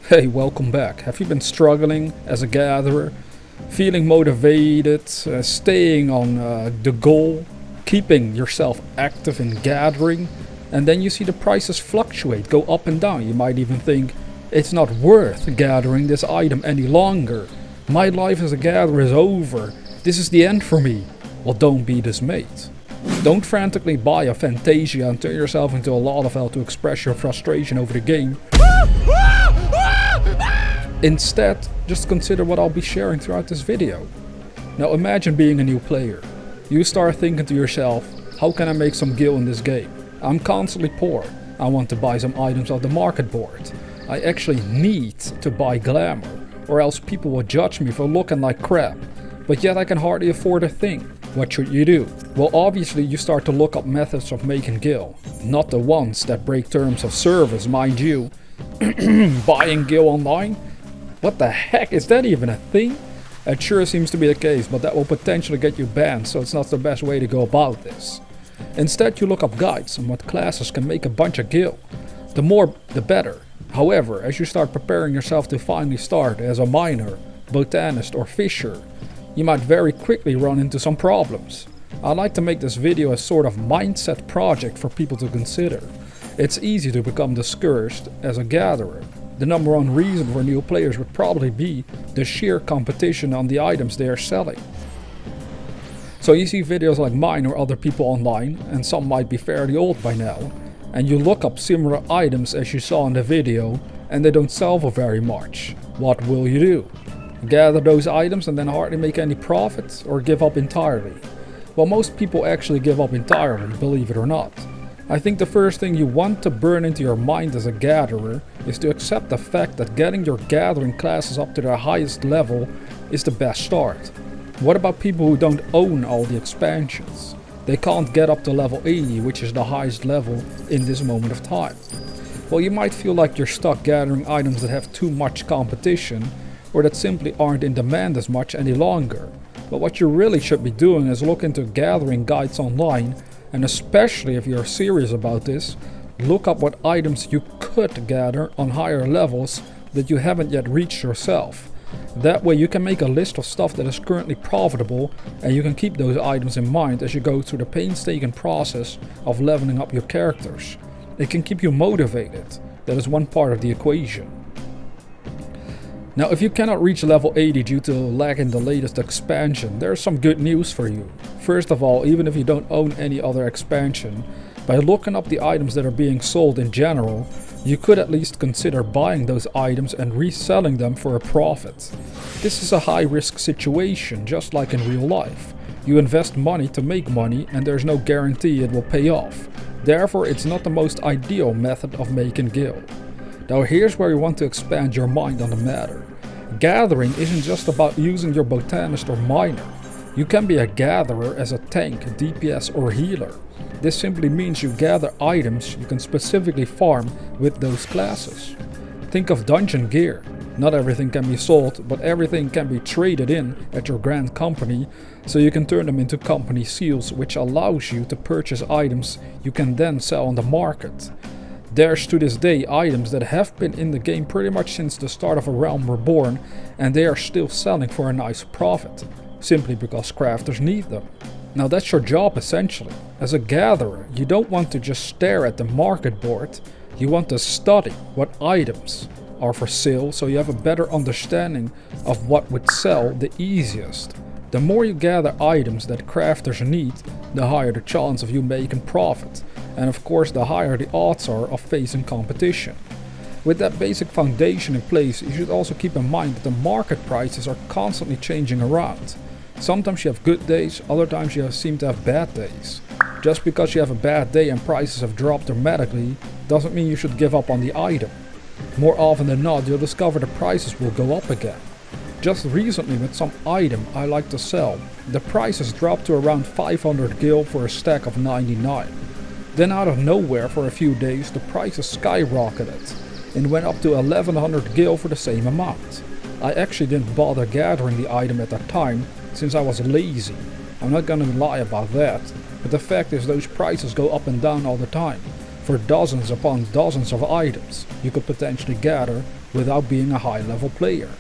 Hey, welcome back. Have you been struggling as a gatherer? Feeling motivated, staying on the goal, keeping yourself active in gathering, and then you see the prices fluctuate, go up and down. You might even think, it's not worth gathering this item any longer. My life as a gatherer is over. This is the end for me. Well, don't be dismayed. Don't frantically buy a Fantasia and turn yourself into a lot of hell to express your frustration over the game. Instead, just consider what I'll be sharing throughout this video. Now imagine being a new player. You start thinking to yourself, how can I make some gil in this game? I'm constantly poor. I want to buy some items off the market board. I actually need to buy glamour, or else people will judge me for looking like crap. But yet I can hardly afford a thing. What should you do? Well, obviously you start to look up methods of making gil. Not the ones that break terms of service, mind you. Buying gil online? What the heck, is that even a thing? It sure seems to be the case, but that will potentially get you banned, so it's not the best way to go about this. Instead, you look up guides on what classes can make a bunch of gil. The more, the better. However, as you start preparing yourself to finally start as a miner, botanist or fisher, you might very quickly run into some problems. I like to make this video a sort of mindset project for people to consider. It's easy to become discouraged as a gatherer. The number one reason for new players would probably be the sheer competition on the items they are selling. So you see videos like mine or other people online, and some might be fairly old by now, and you look up similar items as you saw in the video, and they don't sell for very much. What will you do? Gather those items and then hardly make any profit, or give up entirely? Well, most people actually give up entirely, believe it or not. I think the first thing you want to burn into your mind as a gatherer is to accept the fact that getting your gathering classes up to their highest level is the best start. What about people who don't own all the expansions? They can't get up to level 80, which is the highest level in this moment of time. Well, you might feel like you're stuck gathering items that have too much competition, or that simply aren't in demand as much any longer. But what you really should be doing is look into gathering guides online, and especially if you're serious about this, look up what items you could gather on higher levels that you haven't yet reached yourself. That way you can make a list of stuff that is currently profitable, and you can keep those items in mind as you go through the painstaking process of leveling up your characters. It can keep you motivated. That is one part of the equation. Now, if you cannot reach level 80 due to lag in the latest expansion, there's some good news for you. First of all, even if you don't own any other expansion, by looking up the items that are being sold in general, you could at least consider buying those items and reselling them for a profit. This is a high-risk situation, just like in real life. You invest money to make money, and there's no guarantee it will pay off. Therefore, it's not the most ideal method of making gil. Now here's where you want to expand your mind on the matter. Gathering isn't just about using your botanist or miner. You can be a gatherer as a tank, DPS or healer. This simply means you gather items you can specifically farm with those classes. Think of dungeon gear. Not everything can be sold, but everything can be traded in at your grand company, so you can turn them into company seals, which allows you to purchase items you can then sell on the market. There's to this day items that have been in the game pretty much since the start of A Realm Reborn, and they are still selling for a nice profit, simply because crafters need them. Now that's your job essentially. As a gatherer, you don't want to just stare at the market board, you want to study what items are for sale so you have a better understanding of what would sell the easiest. The more you gather items that crafters need, the higher the chance of you making profit, and of course the higher the odds are of facing competition. With that basic foundation in place, you should also keep in mind that the market prices are constantly changing around. Sometimes you have good days, other times you seem to have bad days. Just because you have a bad day and prices have dropped dramatically, doesn't mean you should give up on the item. More often than not, you'll discover the prices will go up again. Just recently with some item I like to sell, the prices dropped to around 500 gil for a stack of 99. Then out of nowhere for a few days the prices skyrocketed and went up to 1100 gil for the same amount. I actually didn't bother gathering the item at that time since I was lazy. I'm not gonna lie about that, but the fact is those prices go up and down all the time. For dozens upon dozens of items you could potentially gather without being a high level player.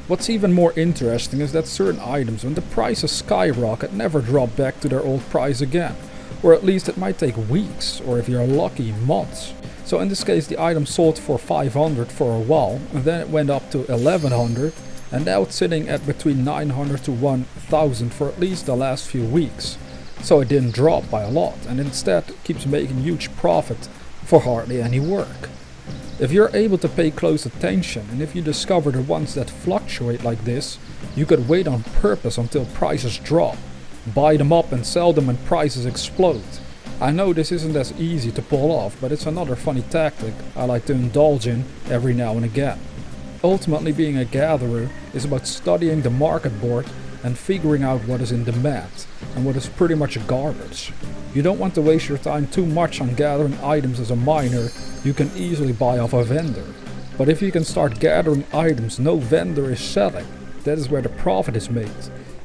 What's even more interesting is that certain items, when the prices skyrocket, never drop back to their old price again. Or at least it might take weeks, or if you're lucky, months. So in this case the item sold for 500 for a while, and then it went up to 1100, and now it's sitting at between 900 to 1000 for at least the last few weeks. So it didn't drop by a lot, and instead keeps making huge profit for hardly any work. If you're able to pay close attention, and if you discover the ones that fluctuate like this, you could wait on purpose until prices drop, buy them up and sell them when prices explode. I know this isn't as easy to pull off, but it's another funny tactic I like to indulge in every now and again. Ultimately, being a gatherer is about studying the market board and figuring out what is in demand and what is pretty much garbage. You don't want to waste your time too much on gathering items as a miner you can easily buy off a vendor. But if you can start gathering items no vendor is selling, that is where the profit is made.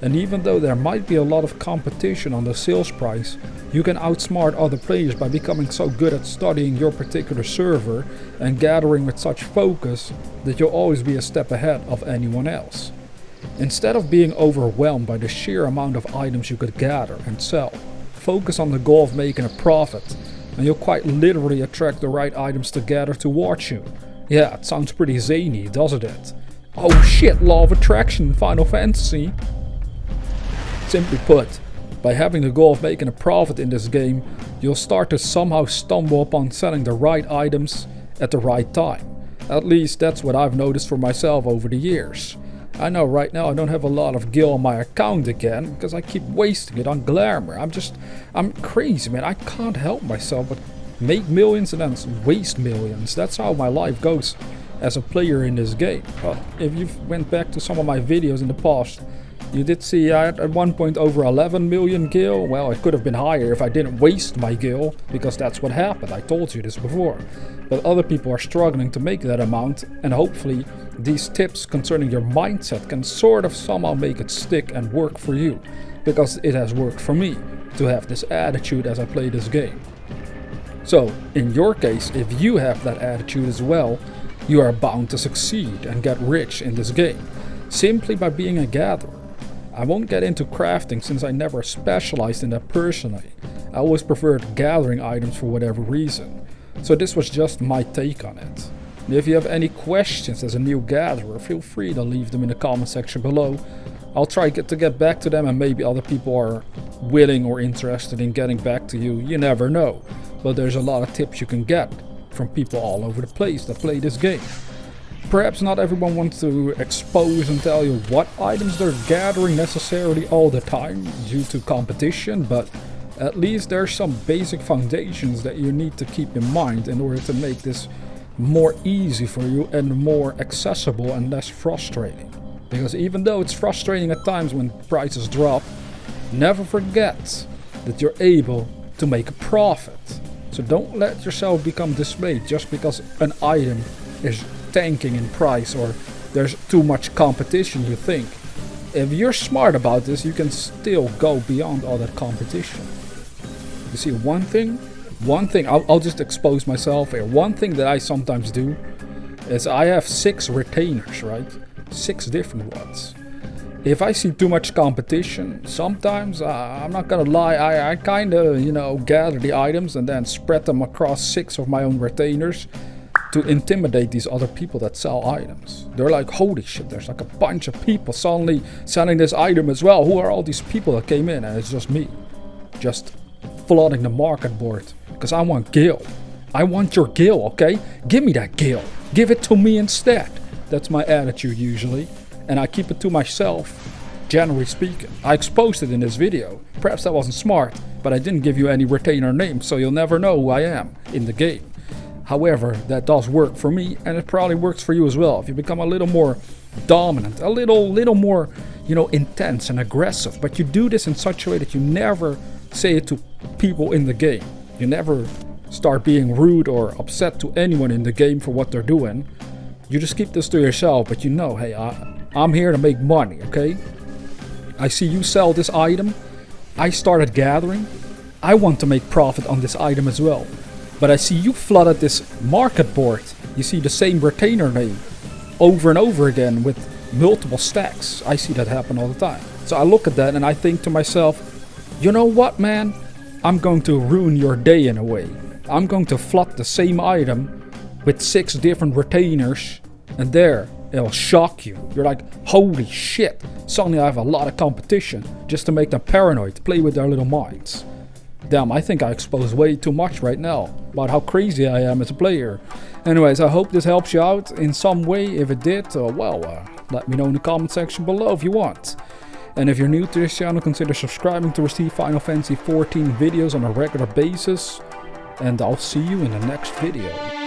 And even though there might be a lot of competition on the sales price, you can outsmart other players by becoming so good at studying your particular server and gathering with such focus that you'll always be a step ahead of anyone else. Instead of being overwhelmed by the sheer amount of items you could gather and sell, focus on the goal of making a profit, and you'll quite literally attract the right items to gather towards you. Yeah, it sounds pretty zany, doesn't it? Oh shit, law of attraction in Final Fantasy! Simply put, by having the goal of making a profit in this game, you'll start to somehow stumble upon selling the right items at the right time. At least that's what I've noticed for myself over the years. I know right now I don't have a lot of gil on my account again because I keep wasting it on glamour. I'm crazy, man. I can't help myself but make millions and then waste millions. That's how my life goes as a player in this game. Well, if you went back to some of my videos in the past, you did see I had at one point over 11 million gil. Well, it could have been higher if I didn't waste my gil, because that's what happened. I told you this before. But other people are struggling to make that amount, and hopefully these tips concerning your mindset can sort of somehow make it stick and work for you. Because it has worked for me to have this attitude as I play this game. So, in your case, if you have that attitude as well, you are bound to succeed and get rich in this game, simply by being a gatherer. I won't get into crafting since I never specialized in that personally. I always preferred gathering items for whatever reason. So this was just my take on it. And if you have any questions as a new gatherer, feel free to leave them in the comment section below. I'll try to get back to them, and maybe other people are willing or interested in getting back to you. You never know. But there's a lot of tips you can get from people all over the place that play this game. Perhaps not everyone wants to expose and tell you what items they're gathering necessarily all the time due to competition, but at least there's some basic foundations that you need to keep in mind in order to make this more easy for you and more accessible and less frustrating. Because even though it's frustrating at times when prices drop, never forget that you're able to make a profit. So don't let yourself become dismayed just because an item is tanking in price or there's too much competition, you think. If you're smart about this, you can still go beyond all that competition. You see, one thing, I'll just expose myself here. One thing that I sometimes do is I have 6 retainers, right? 6 different ones. If I see too much competition, sometimes, I'm not gonna lie, I kinda, gather the items and then spread them across 6 of my own retainers to intimidate these other people that sell items. They're like, holy shit, there's like a bunch of people suddenly selling this item as well. Who are all these people that came in? And it's just me, just flooding the market board, because I want gil. I want your gil, okay? Give me that gil. Give it to me instead. That's my attitude usually, and I keep it to myself, generally speaking. I exposed it in this video. Perhaps that wasn't smart, but I didn't give you any retainer names, so you'll never know who I am in the game. However, that does work for me, and it probably works for you as well. If you become a little more dominant, a little more, intense and aggressive, but you do this in such a way that you never say it to people in the game. You never start being rude or upset to anyone in the game for what they're doing. You just keep this to yourself, but hey, I'm here to make money, okay? I see you sell this item. I started gathering. I want to make profit on this item as well. But I see you flooded this market board. You see the same retainer name over and over again with multiple stacks. I see that happen all the time. So I look at that and I think to myself, you know what, man? I'm going to ruin your day in a way. I'm going to flood the same item with 6 different retainers, and there, it'll shock you. You're like, holy shit, suddenly I have a lot of competition just to make them paranoid, to play with their little minds. Damn, I think I exposed way too much right now about how crazy I am as a player. Anyways, I hope this helps you out in some way. If it did, let me know in the comment section below if you want. And if you're new to this channel, consider subscribing to receive Final Fantasy XIV videos on a regular basis. And I'll see you in the next video.